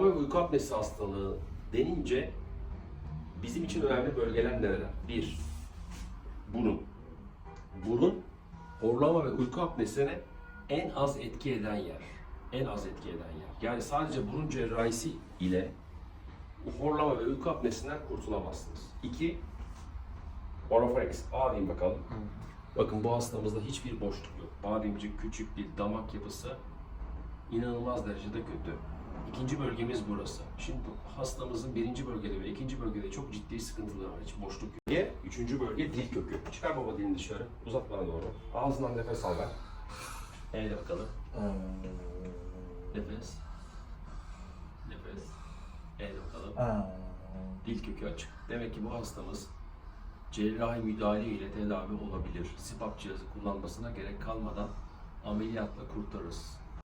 Horlama ve uyku apnesi hastalığı denince bizim için önemli bölgeler neler? 1. Burun. Burun, horlama ve uyku apnesine en az etki eden yer. En az etki eden yer. Yani sadece burun cerrahisi ile horlama ve uyku apnesinden kurtulamazsınız. 2. Orofarenks. A diyeyim bakalım. Bakın bu hastamızda hiçbir boşluk yok. Bademcik küçük bir damak yapısı inanılmaz derecede kötü. İkinci bölgemiz burası. Şimdi hastamızın birinci bölgede ve ikinci bölgede çok ciddi sıkıntıları var. Hiç boşluk yok. Üçüncü bölge dil kökü. Çıkar baba dilini dışarı. Uzat bana doğru. Ağzından nefes al ver. Eyle bakalım. Nefes. Nefes. Eyle bakalım. Dil kökü açık. Demek ki bu hastamız cerrahi müdahale ile tedavi olabilir. CPAP cihazı kullanmasına gerek kalmadan ameliyatla kurtarırız.